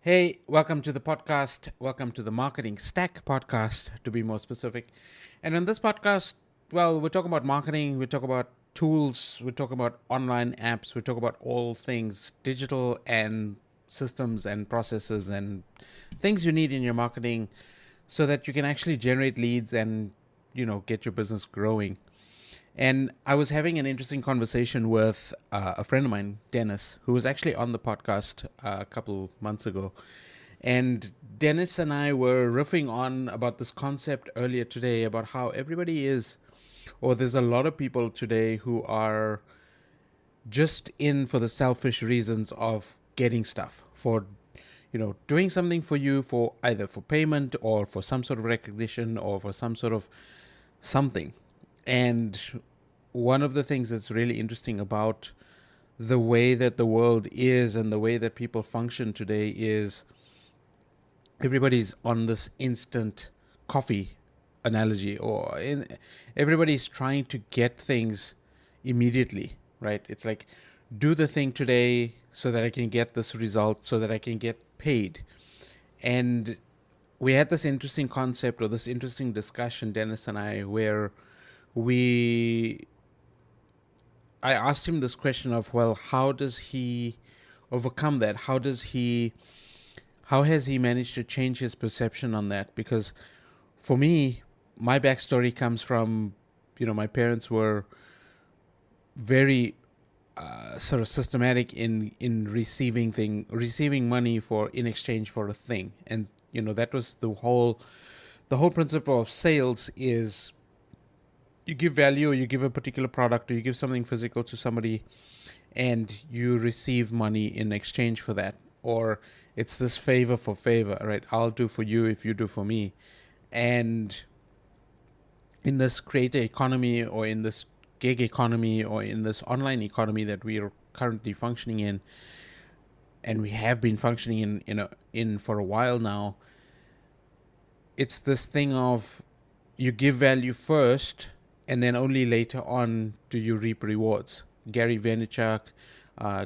Hey, welcome to the podcast. Welcome to the Marketing Stack podcast, to be more specific. And on this podcast, well, we talk about marketing, we talk about tools, we talk about online apps, we talk about all things digital and systems and processes and things you need in your marketing so that you can actually generate leads and, get your business growing. And I was having an interesting conversation with a friend of mine, Dennis, who was actually on the podcast a couple months ago. And Dennis and I were riffing on about this concept earlier today about how everybody is, or there's a lot of people today who are just in for the selfish reasons of getting stuff, for doing something for you, for either for payment or for some sort of recognition or for some sort of something. And one of the things that's really interesting about the way that the world is and the way that people function today is everybody's on this instant coffee analogy, everybody's trying to get things immediately, right? It's like, do the thing today so that I can get this result, so that I can get paid. And we had this interesting concept, or this interesting discussion, Dennis and I, where I asked him this question of, well, how does he overcome that? How has he managed to change his perception on that? Because for me, my backstory comes from, my parents were very sort of systematic in receiving money in exchange for a thing. And that was the whole principle of sales is you give value, or you give a particular product, or you give something physical to somebody, and you receive money in exchange for that. Or it's this favor for favor, right? I'll do for you if you do for me. And in this creator economy, or in this gig economy, or in this online economy that we are currently functioning in, and we have been functioning in for a while now, it's this thing of you give value first, and then only later on do you reap rewards. Gary Vaynerchuk,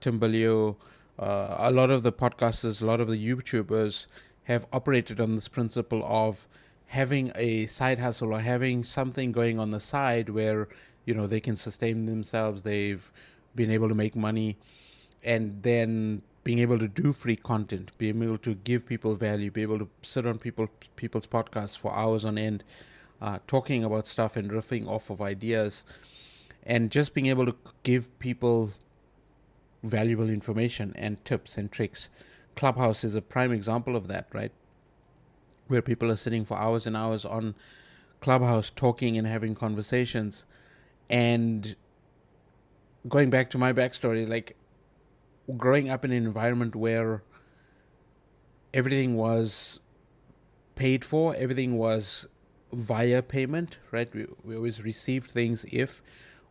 Tim Bilyeu, a lot of the podcasters, a lot of the YouTubers have operated on this principle of having a side hustle, or having something going on the side where they can sustain themselves. They've been able to make money, and then being able to do free content, being able to give people value, be able to sit on people's podcasts for hours on end, talking about stuff and riffing off of ideas, and just being able to give people valuable information and tips and tricks. Clubhouse is a prime example of that, right? Where people are sitting for hours and hours on Clubhouse talking and having conversations. And going back to my backstory, like growing up in an environment where everything was paid for, everything was via payment, right? We always received things if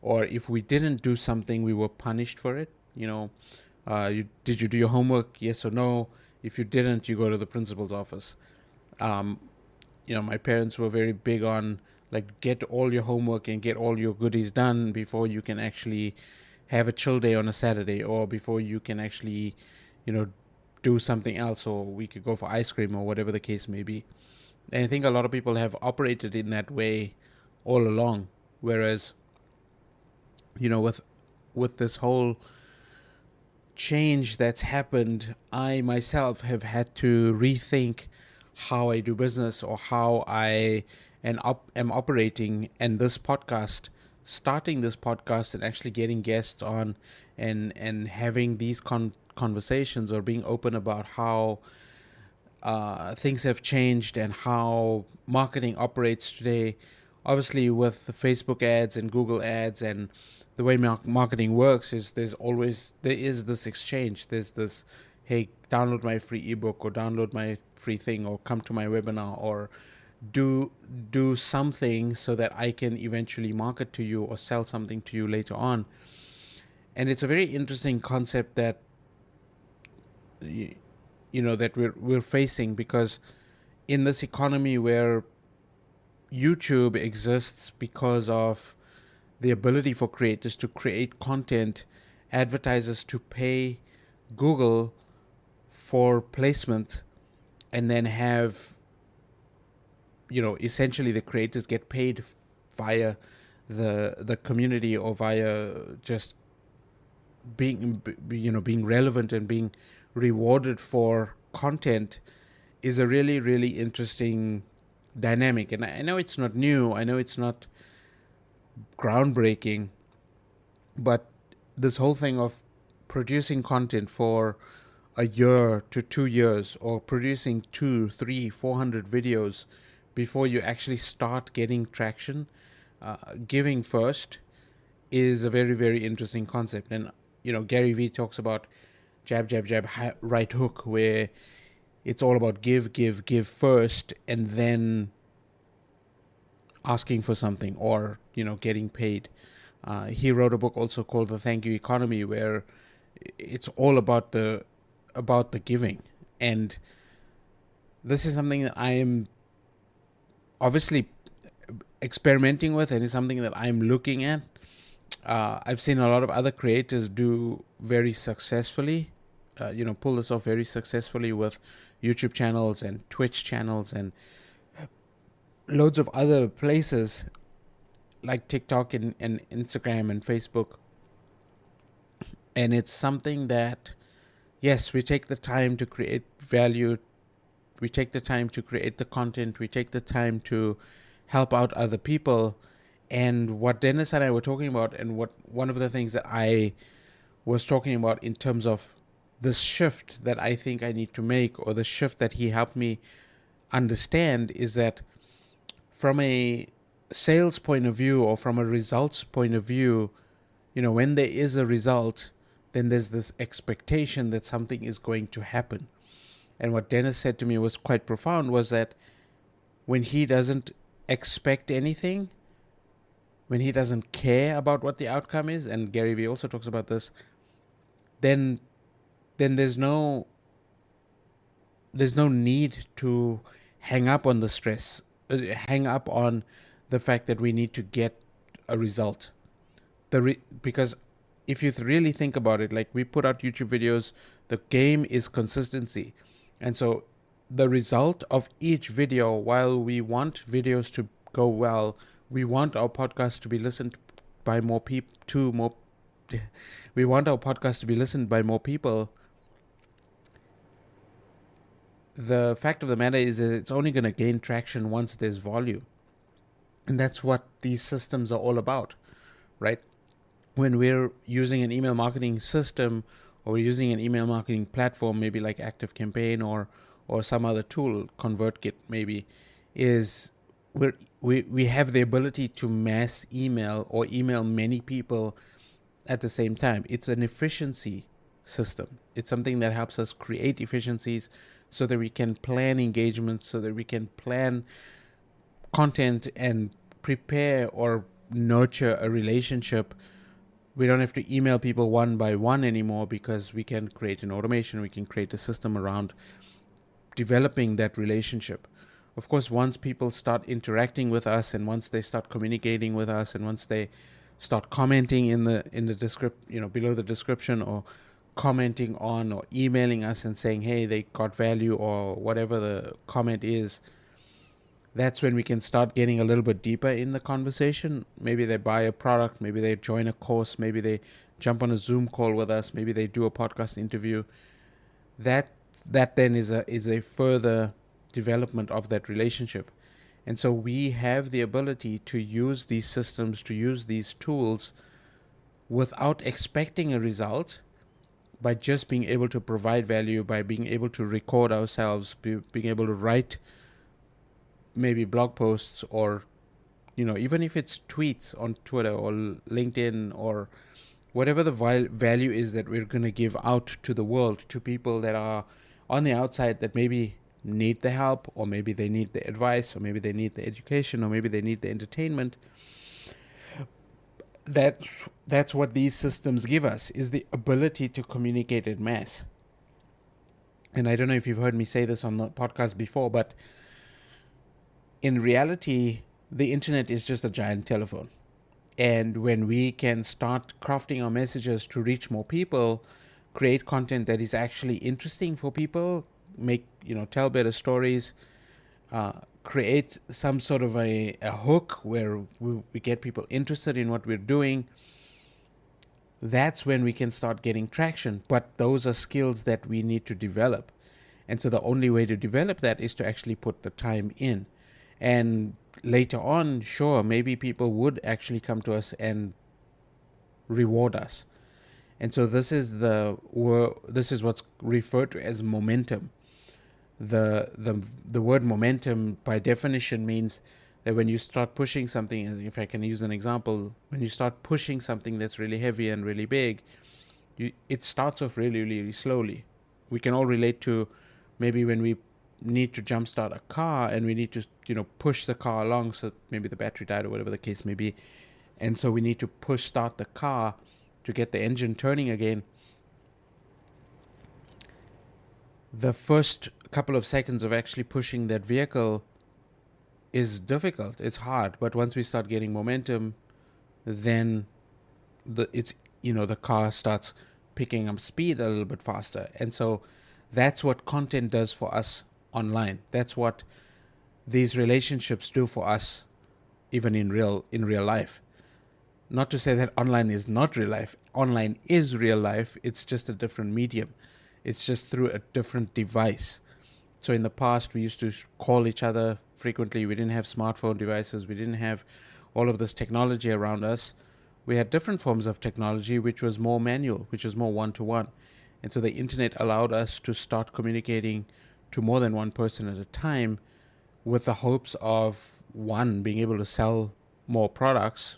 we didn't do something, we were punished for it. Did you do your homework? Yes or no. If you didn't, you go to the principal's office. My parents were very big on, like, get all your homework and get all your goodies done before you can actually have a chill day on a Saturday, or before you can actually, do something else, or we could go for ice cream, or whatever the case may be. And I think a lot of people have operated in that way all along. Whereas, with this whole change that's happened, I myself have had to rethink how I do business, or how I am operating. And starting this podcast and actually getting guests on, and having these conversations, or being open about how things have changed and how marketing operates today. Obviously, with the Facebook ads and Google ads, and the way marketing works is there is this exchange. There's this, hey, download my free ebook, or download my free thing, or come to my webinar, or do something so that I can eventually market to you or sell something to you later on. And it's a very interesting concept that that we're facing, because in this economy where YouTube exists because of the ability for creators to create content, advertisers to pay Google for placement, and then have, essentially the creators get paid via the community, or via just being relevant and being rewarded for content, is a really, really interesting dynamic. And I know it's not new, I know it's not groundbreaking, but this whole thing of producing content for a year to 2 years, or producing 2, 3, 400 videos before you actually start getting traction, giving first, is a very, very interesting concept. And Gary Vee talks about jab, jab, jab, right hook, where it's all about give, give, give first, and then asking for something, or getting paid. He wrote a book also called The Thank You Economy, where it's all about the giving. And this is something that I am obviously experimenting with, and is something that I'm looking at. I've seen a lot of other creators do very successfully, pull this off very successfully with YouTube channels and Twitch channels and loads of other places like TikTok and Instagram and Facebook. And it's something that, yes, we take the time to create value, we take the time to create the content, we take the time to help out other people. And what Dennis and I were talking about, and what one of the things that I was talking about in terms of this shift that I think I need to make, or the shift that he helped me understand, is that from a sales point of view, or from a results point of view, when there is a result, then there's this expectation that something is going to happen. And what Dennis said to me was quite profound, was that when he doesn't expect anything, when he doesn't care about what the outcome is, and Gary Vee also talks about this, then there's no need to hang up on the stress, hang up on the fact that we need to get a result. Because if you really think about it, like, we put out YouTube videos, the game is consistency. And so the result of each video, while we want videos to go well, we want our podcast to be listened by more people, we want our podcast to be listened by more people. The fact of the matter is that it's only going to gain traction once there's volume. And that's what these systems are all about, right? When we're using an email marketing system, or we're using an email marketing platform, maybe like ActiveCampaign or some other tool, ConvertKit maybe, is we have the ability to mass email, or email many people at the same time. It's an efficiency system. It's something that helps us create efficiencies, so that we can plan engagements, so that we can plan content and prepare or nurture a relationship. We don't have to email people one by one anymore, because we can create an automation, we can create a system around developing that relationship. Of course, once people start interacting with us, and once they start communicating with us, and once they start commenting in the description, below the description, or commenting on, or emailing us and saying, hey, they got value, or whatever the comment is, that's when we can start getting a little bit deeper in the conversation. Maybe they buy a product, maybe they join a course, maybe they jump on a Zoom call with us, maybe they do a podcast interview. That then is a further development of that relationship. And so we have the ability to use these systems, to use these tools, without expecting a result, by just being able to provide value, by being able to record ourselves, being able to write maybe blog posts, or even if it's tweets on Twitter or LinkedIn, or whatever the value is that we're going to give out to the world, to people that are on the outside, that maybe need the help, or maybe they need the advice, or maybe they need the education, or maybe they need the entertainment. That's what these systems give us, is the ability to communicate en masse. And I don't know if you've heard me say this on the podcast before, but in reality, the internet is just a giant telephone. And when we can start crafting our messages to reach more people, create content that is actually interesting for people, tell better stories, create some sort of a hook where we get people interested in what we're doing, that's when we can start getting traction. But those are skills that we need to develop. And so the only way to develop that is to actually put the time in. And later on, sure, maybe people would actually come to us and reward us. And so this is what's referred to as momentum. The word momentum by definition means that when you start pushing something, and if I can use an example, when you start pushing something that's really heavy and really big, it starts off really, really slowly. We can all relate to maybe when we need to jumpstart a car and we need to, push the car along, so maybe the battery died or whatever the case may be. And so we need to start the car to get the engine turning again. The first couple of seconds of actually pushing that vehicle is difficult. It's hard. But once we start getting momentum, then the car starts picking up speed a little bit faster. And so that's what content does for us online. That's what these relationships do for us, even in real life. Not to say that online is not real life. Online is real life. It's just a different medium. It's just through a different device. So in the past, we used to call each other frequently. We didn't have smartphone devices. We didn't have all of this technology around us. We had different forms of technology, which was more manual, which was more one-to-one. And so the internet allowed us to start communicating to more than one person at a time, with the hopes of, one, being able to sell more products.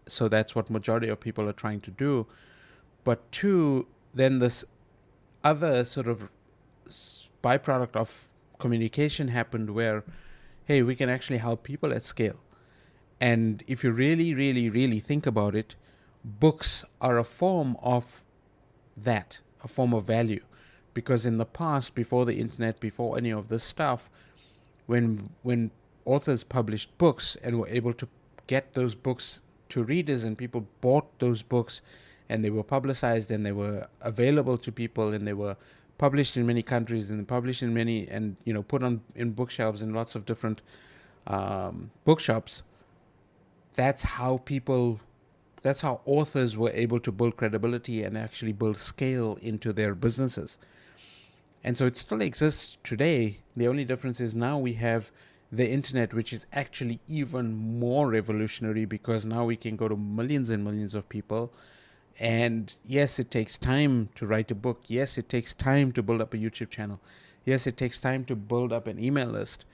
So that's what majority of people are trying to do. But two, then this other sort of byproduct of communication happened where, hey, we can actually help people at scale. And if you really, really, really think about it, books are a form of that, a form of value. Because in the past, before the internet, before any of this stuff, when authors published books and were able to get those books to readers, and people bought those books, and they were publicized, and they were available to people, and they were published in many countries, and published in many, and put on in bookshelves in lots of different bookshops. That's how authors were able to build credibility and actually build scale into their businesses. And so it still exists today. The only difference is now we have the internet, which is actually even more revolutionary, because now we can go to millions and millions of people. And yes, it takes time to write a book. Yes, it takes time to build up a YouTube channel. Yes, it takes time to build up an email list.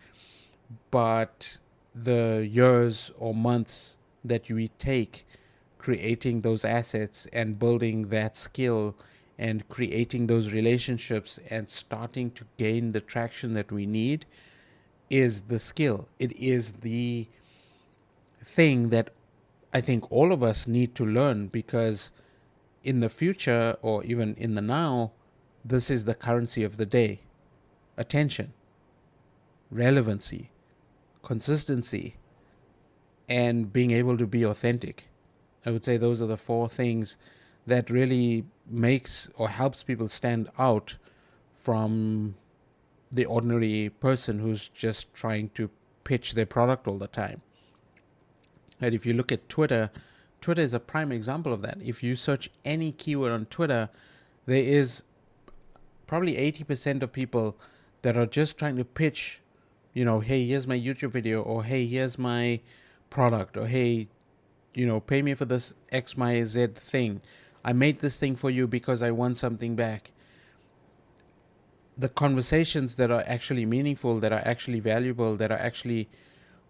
But the years or months that we take creating those assets and building that skill and creating those relationships and starting to gain the traction that we need is the skill. It is the thing that I think all of us need to learn, because in the future, or even in the now, this is the currency of the day. Attention, relevancy, consistency, and being able to be authentic. I would say those are the four things that really makes or helps people stand out from the ordinary person who's just trying to pitch their product all the time. And if you look at Twitter is a prime example of that. If you search any keyword on Twitter, there is probably 80% of people that are just trying to pitch, hey, here's my YouTube video, or hey, here's my product, or hey, pay me for this X, Y, Z thing. I made this thing for you because I want something back. The conversations that are actually meaningful, that are actually valuable, that are actually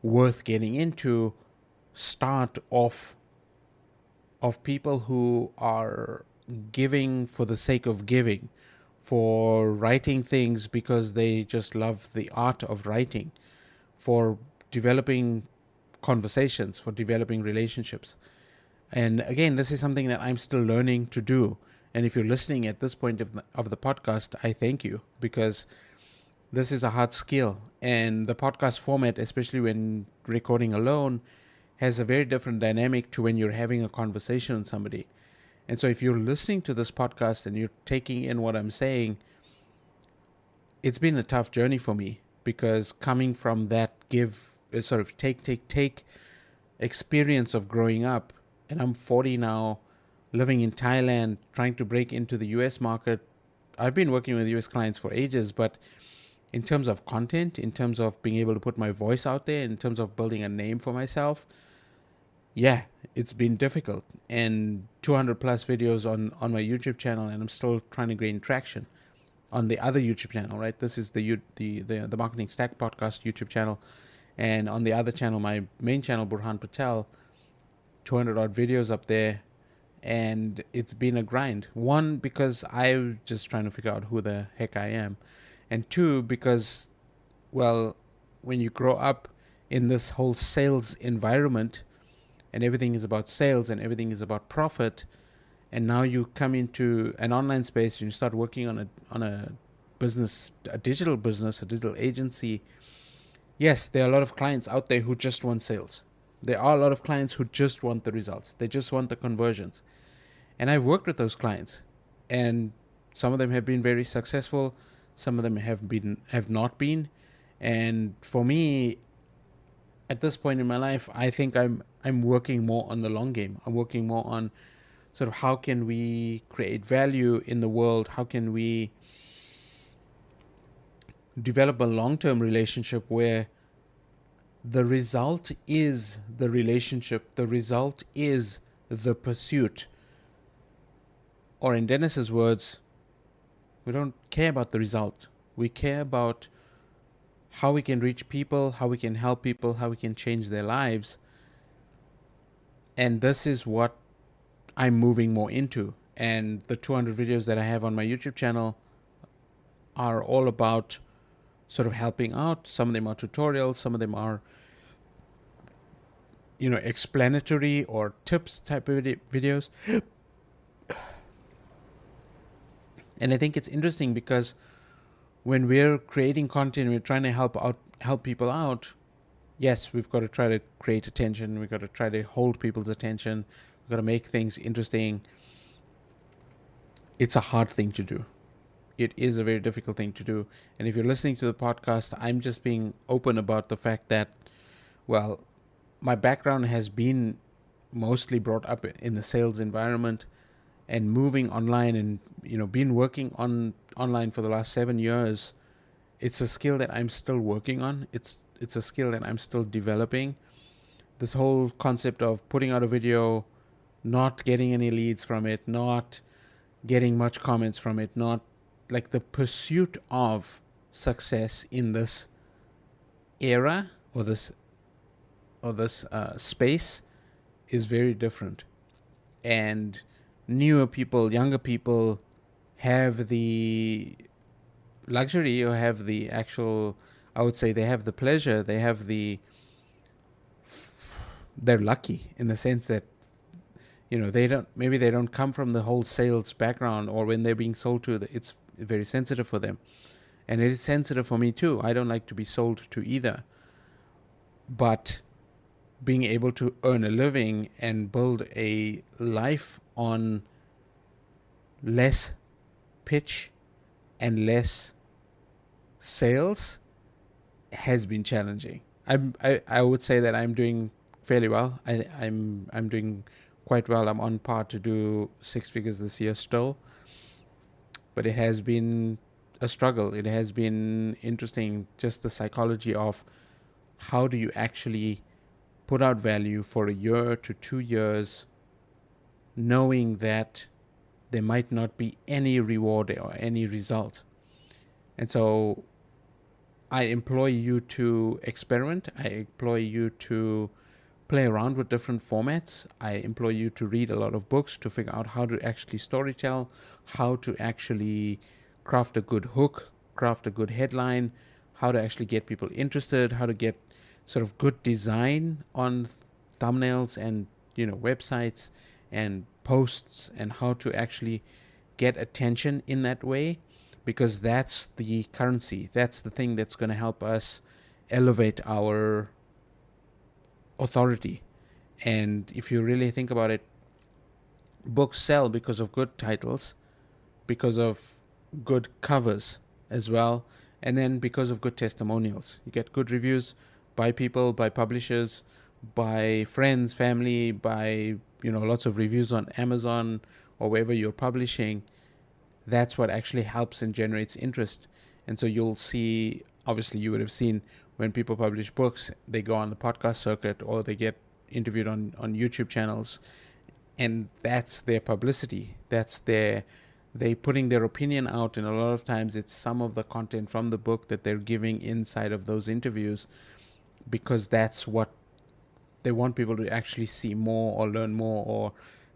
worth getting into start off of people who are giving for the sake of giving, for writing things because they just love the art of writing, for developing conversations, for developing relationships. And again, this is something that I'm still learning to do. And if you're listening at this point of the podcast, I thank you, because this is a hard skill. And the podcast format, especially when recording alone, has a very different dynamic to when you're having a conversation with somebody. And so if you're listening to this podcast and you're taking in what I'm saying, it's been a tough journey for me, because coming from that sort of take experience of growing up, and I'm 40 now, living in Thailand, trying to break into the US market. I've been working with US clients for ages, but in terms of content, in terms of being able to put my voice out there, in terms of building a name for myself, yeah, it's been difficult. And 200 plus videos on my YouTube channel, and I'm still trying to gain traction on the other YouTube channel, right? This is the Marketing Stack Podcast YouTube channel. And on the other channel, my main channel, Burhan Patel, 200 odd videos up there. And it's been a grind. One, because I'm just trying to figure out who the heck I am. And two, because, well, when you grow up in this whole sales environment and everything is about sales and everything is about profit, and now you come into an online space and you start working on a business, a digital business, a digital agency. Yes, there are a lot of clients out there who just want sales. There are a lot of clients who just want the results. They just want the conversions. And I've worked with those clients, and some of them have been very successful. Some of them have not been. And for me, at this point in my life, I think I'm working more on the long game. I'm working more on sort of how can we create value in the world? How can we develop a long-term relationship where the result is the relationship, the result is the pursuit. Or in Dennis's words, we don't care about the result. We care about how we can reach people, how we can help people, how we can change their lives. And this is what I'm moving more into. And the 200 videos that I have on my YouTube channel are all about sort of helping out. Some of them are tutorials, some of them are, explanatory or tips type of videos. And I think it's interesting because when we're creating content, we're trying to help people out. Yes, we've got to try to create attention. We've got to try to hold people's attention. We've got to make things interesting. It's a hard thing to do. It is a very difficult thing to do. And if you're listening to the podcast, I'm just being open about the fact that, well, my background has been mostly brought up in the sales environment, and moving online and, been working online for the last 7 years. It's a skill that I'm still working on. It's a skill that I'm still developing. This whole concept of putting out a video, not getting any leads from it, not getting much comments from it, not like the pursuit of success in this era or this space is very different. And newer people, younger people have the luxury, or have the actual, I would say they have the pleasure, they're lucky in the sense that, they don't come from the whole sales background, or when they're being sold to, it's very sensitive for them. And it is sensitive for me too. I don't like to be sold to either. But being able to earn a living and build a life on less pitch and less sales has been challenging. I would say that I'm doing fairly well. I'm doing quite well. I'm on par to do 6 figures this year still. But it has been a struggle. It has been interesting, just the psychology of how do you actually put out value for a year to 2 years, knowing that there might not be any reward or any result. And so I employ you to experiment. I employ you to play around with different formats. I employ you to read a lot of books to figure out how to actually storytell, how to actually craft a good hook, craft a good headline, how to actually get people interested, how to get sort of good design on thumbnails and, websites and posts, and how to actually get attention in that way, because that's the currency. That's the thing that's going to help us elevate our authority. And if you really think about it, books sell because of good titles, because of good covers as well, and then because of good testimonials. You get good reviews by people, by publishers, by friends, family, by lots of reviews on Amazon or wherever you're publishing. That's what actually helps and generates interest. And so you'll see, obviously you would have seen when people publish books, they go on the podcast circuit or they get interviewed on YouTube channels, and that's their publicity. That's they putting their opinion out, and a lot of times it's some of the content from the book that they're giving inside of those interviews, because that's what they want people to actually see more or learn more or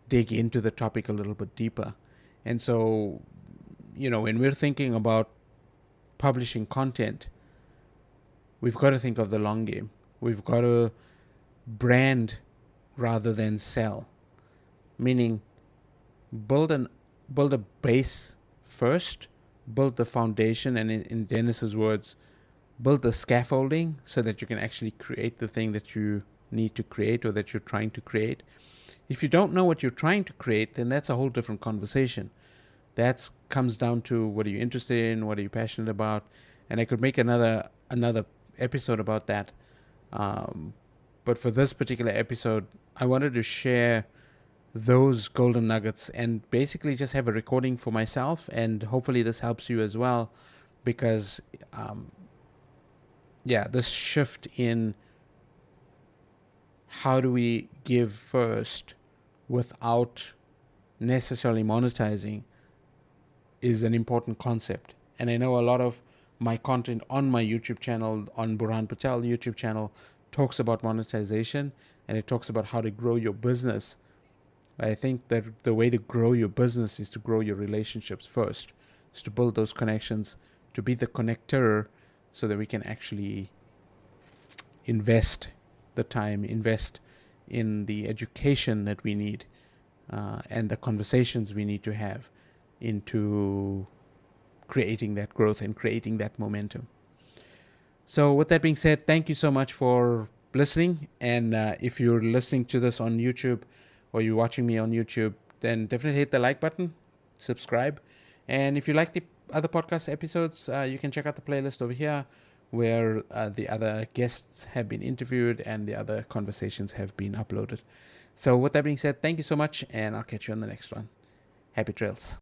dig into the topic a little bit deeper. And so, when we're thinking about publishing content, we've got to think of the long game. We've got to brand rather than sell, meaning build a base first, build the foundation, and in Dennis's words, build the scaffolding so that you can actually create the thing that you need to create or that you're trying to create. If you don't know what you're trying to create, then that's a whole different conversation. That comes down to what are you interested in, what are you passionate about, and I could make another episode about that. But for this particular episode, I wanted to share those golden nuggets and basically just have a recording for myself, and hopefully this helps you as well, because this shift in how do we give first without necessarily monetizing is an important concept. And I know a lot of my content on my YouTube channel, on Burhan Patel YouTube channel, talks about monetization, and it talks about how to grow your business. I think that the way to grow your business is to grow your relationships first, is to build those connections, to be the connector, so that we can actually invest the time, invest in the education that we need, and the conversations we need to have into creating that growth and creating that momentum. So with that being said, thank you so much for listening. And if you're listening to this on YouTube or you're watching me on YouTube, then definitely hit the like button, subscribe. And if you like the other podcast episodes, you can check out the playlist over here where the other guests have been interviewed and the other conversations have been uploaded. So with that being said, thank you so much, and I'll catch you on the next one. Happy trails.